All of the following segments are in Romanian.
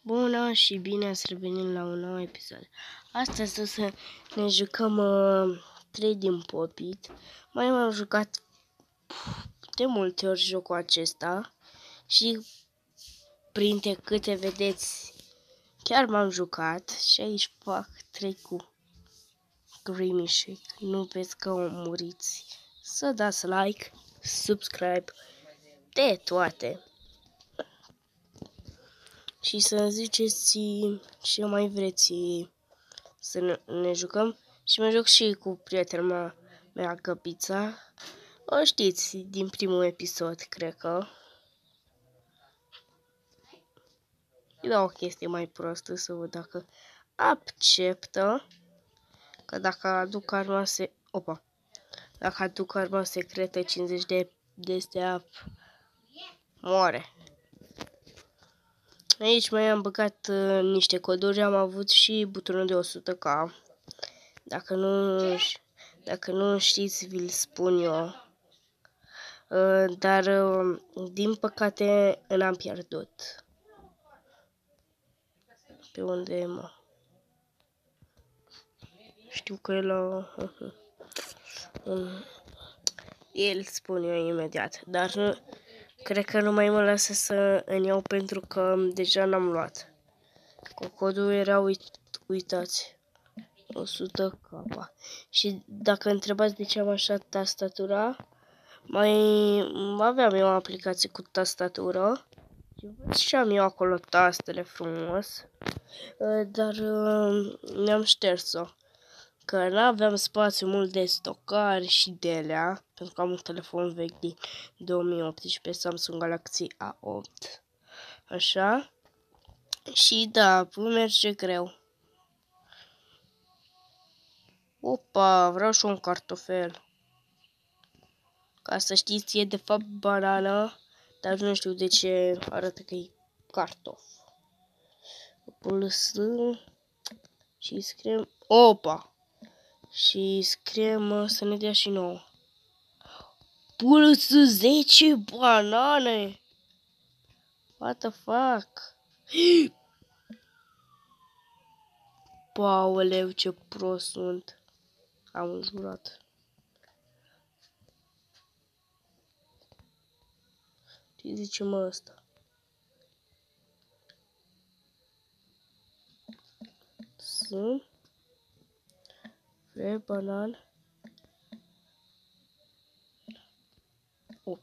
Bună și bine ați revenit la un nou episod. Astăzi o să ne jucăm 3 din Popit. Mai am jucat de multe ori jocul acesta și printre câte vedeți chiar m-am jucat și aici fac 3 cu Creamy Shake. Nu vezi că o muriți. Să dați like, subscribe, de toate. Și să ziceți ce mai vreți să ne jucăm. Și mă joc și cu prietena mea Căpița. O știți din primul episod, cred că. Îi dau o chestie mai prostă să văd dacă acceptă. Că dacă aduc arma dacă aduc arma secretă 50 de stea moare. Aici mai am băgat niște coduri, am avut și butonul de 100k. Dacă nu știți, vi-l spun eu. Dar, din păcate, l-am pierdut. Pe unde e, mă? Știu că e la... El spun eu imediat, dar cred că nu mai mă lasă să îmi iau pentru că deja l-am luat. Cu codul era, uitați, 100k. Și dacă întrebați de ce am așa tastatura, mai aveam eu o aplicație cu tastatură și am eu acolo tastele frumos, dar ne-am șters-o, că nu aveam spațiu mult de stocare și de alea, pentru că am un telefon vechi din 2018, Samsung Galaxy A8, așa, și da, merge greu. Opa, vreau și un cartofel. Ca să știți, e de fapt banană, dar nu știu de ce arată că e cartof. Pulsăm și scriem, opa, și scriem să ne dea și nouă. Pulsă 10 banane. What the fuck? Paoleu, ce prost sunt. Am jurat. Ce zice mă ăsta? Sunt vrei banan 8.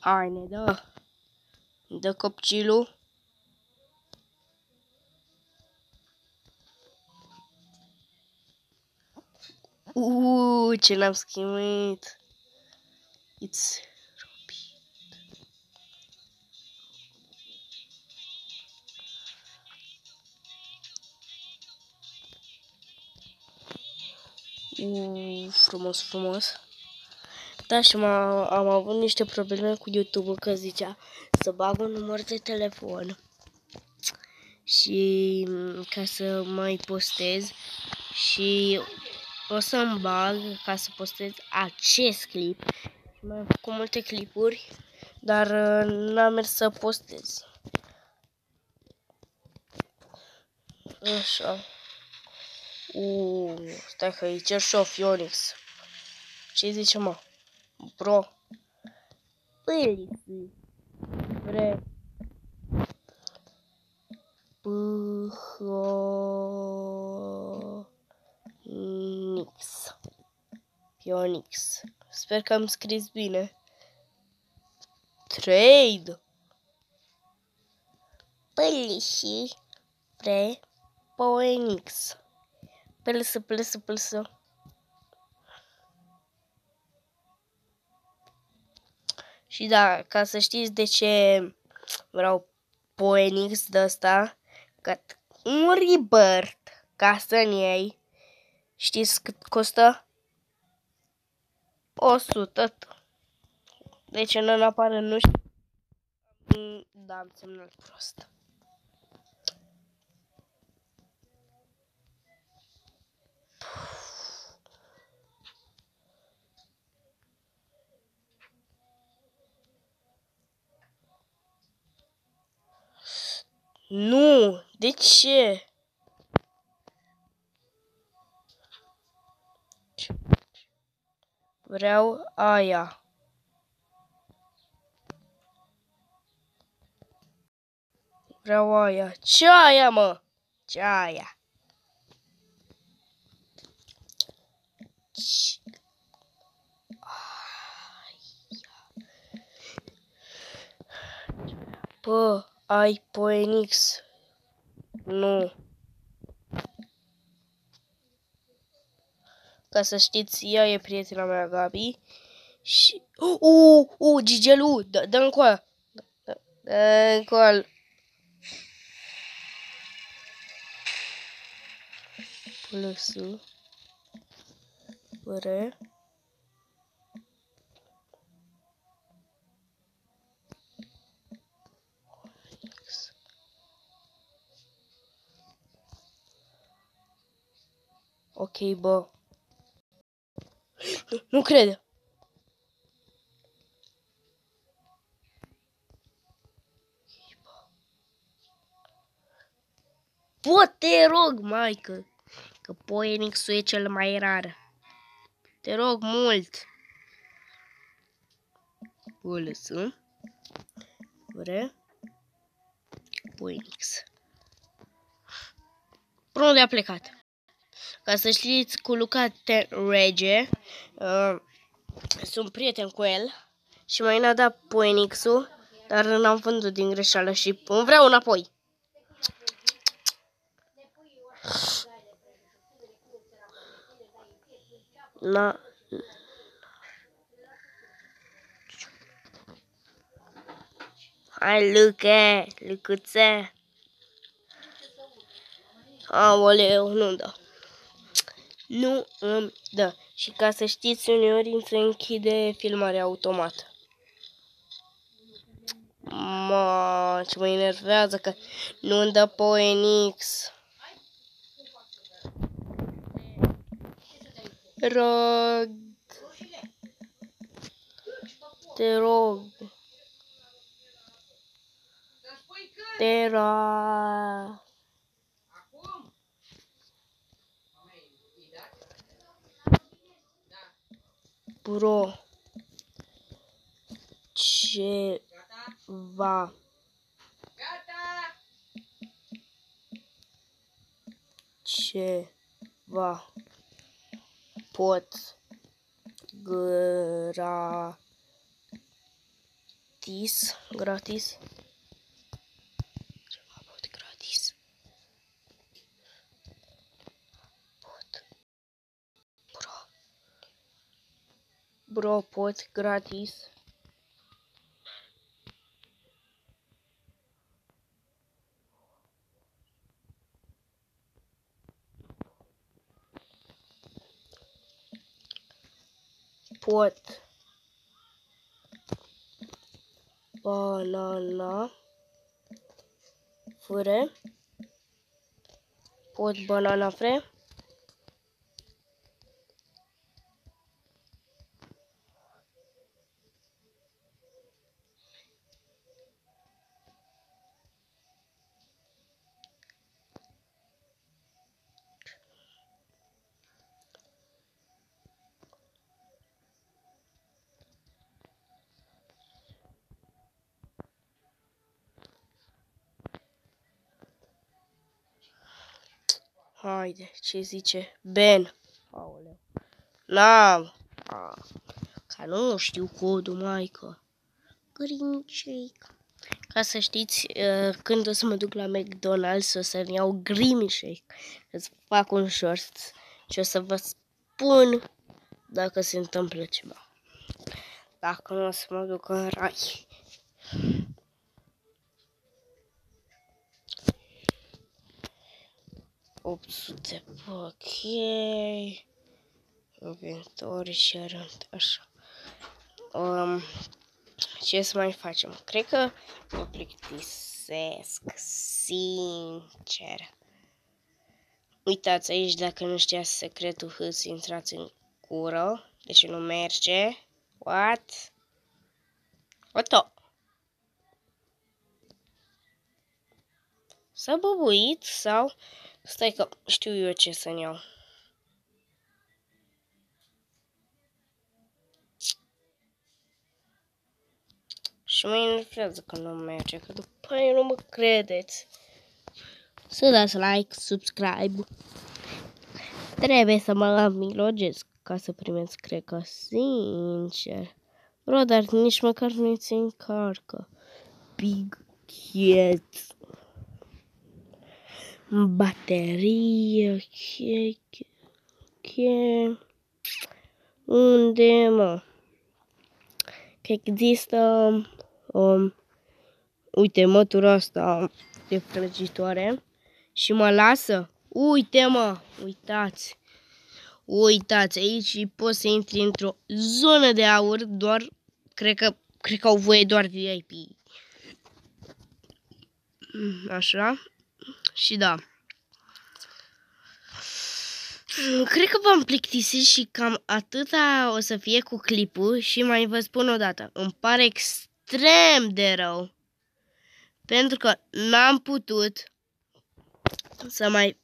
Hai, ne dă. Dă copcilul. Ce l-am schimbat. It's frumos, frumos. Da, și am avut niște probleme cu YouTube-ul, că zicea să bag un număr de telefon și ca să mai postez, și o să-mi bag ca să postez acest clip. Și mai am făcut multe clipuri, dar n-am mers să postez. Așa. Stai că îi cer și-o Phoenix. Ce zice, mă? Bro. Vrei. Phoenix. Sper că am scris bine. Trade. Păliși. Pre. Phoenix. Plăsă. Și da, ca să știți de ce vreau Phoenix de ăsta, că un rebirth, ca să-mi iei, știți cât costă? 100. Deci în apară nu știu. Da, am semnat prost. Nu! De ce? Vreau aia. Vreau aia. Ce aia, mă? Ce aia? Bă, ai Poenix. Nu. Ca să știți, ea e prietena mea, Gabi. Și... Gigelu, dă încoa. Dă încoa. Plăsu. Vre. Ok, bă. Nu cred. Bă, te rog, maică, că Poenix-ul e cel mai rar. Te rog mult. O lăsăm. Vre. Poenix. Până unde a plecat? Ca să știți, cu Luca Rege, sunt prieten cu el și mai n-a dat Poenix-ul, dar n-am vândut din greșeală și îmi vreau înapoi. Na. Hai, Luca, Lucuțe. Aoleu, nu dă. Nu îmi dă. Și ca să știți, uneori îmi se închide filmarea automat. Mă, ce mă enervează că nu îmi dă Poenix. Rog. Te rog. Te rog. Bro. Ceva. Ceva. Pot. Gratis. Gratis. Ceva pot gratis. Pot. Bro, pot gratis. Pot. Banana. Fure. Pot banana fre. Haide, ce zice? Ben. Aoleu. N-am. Ca nu știu codul, maică. Green-shake. Ca să știți, când o să mă duc la McDonald's, o să-mi iau green-shake. Să fac un short și o să vă spun dacă se întâmplă ceva. Dacă nu, o să mă duc în rai. $800, ok. Inventory și rând, așa. Ce să mai facem? Cred că mă plictisesc, sincer. Uitați aici, dacă nu știați secretul hâs, intrați în cură. Deci nu merge. What? What? S-a băbuit sau... Stai că știu eu ce să-mi iau. Și mă enervează că nu merge, că după aia nu mă credeți. Să dați like, subscribe. Trebuie să mă milogesc ca să primesc, cred că, sincer. Bro, dar nici măcar nu ți încarcă. Big Cat. Baterie. Unde, mă? Că există... uite, mătura asta de frăgitoare. Și mă lasă. Uite, mă. Uitați. Uitați, aici poți să intri într-o zonă de aur, doar, cred că au voie doar VIP. Așa. Și da. Cred că v-am plictisit și cam atâta o să fie cu clipul și mai vă spun o dată. Îmi pare extrem de rău. Pentru că n-am putut să mai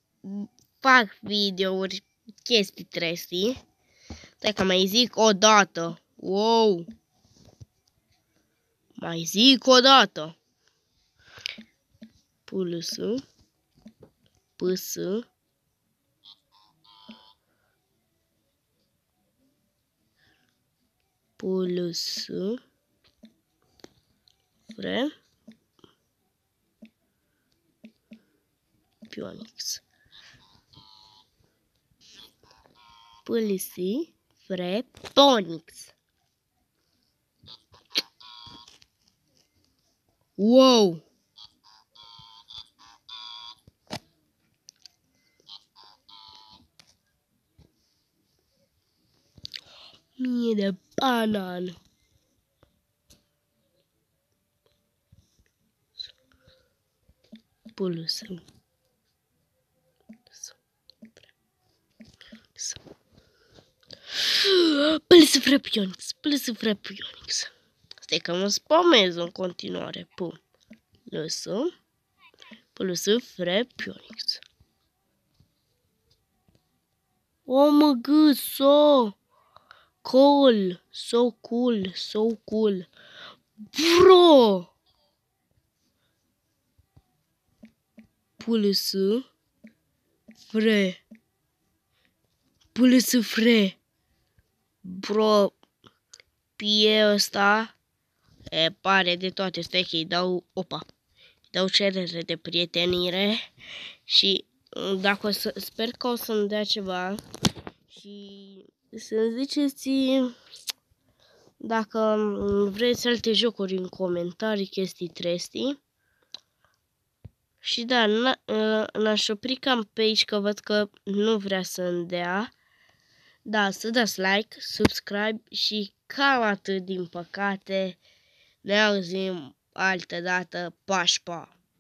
fac videouri, chestii trestii. Stai că mai zic o dată. Wow! Mai zic o dată. Pulsu. Păsă. Pulsu. Vre. Pionix. Pulsi. Vre. Ponix. Wow! Mie de banan. Pulsu. Pulsu vre Pionix. Pulsu vre Pionix. Stai că mă spamez în continuare. Pum. Lăsă. Pulsu vre Pionix. Oh my god, so cool, so cool, so cool. Bro! Pulsu vre. Pulsu vre. Bro, pie ăsta e pare de toate. Stai că îi dau, opa, îi dau cerere de prietenire și dacă o să, sper că o să-mi dea ceva și să-mi ziceți dacă vreți alte jocuri în comentarii, chestii trestii. Și da, n-aș opri cam pe aici că văd că nu vrea să-mi dea. Da, să dați like, subscribe și cam atât din păcate. Ne auzim altă dată. Pa, pa!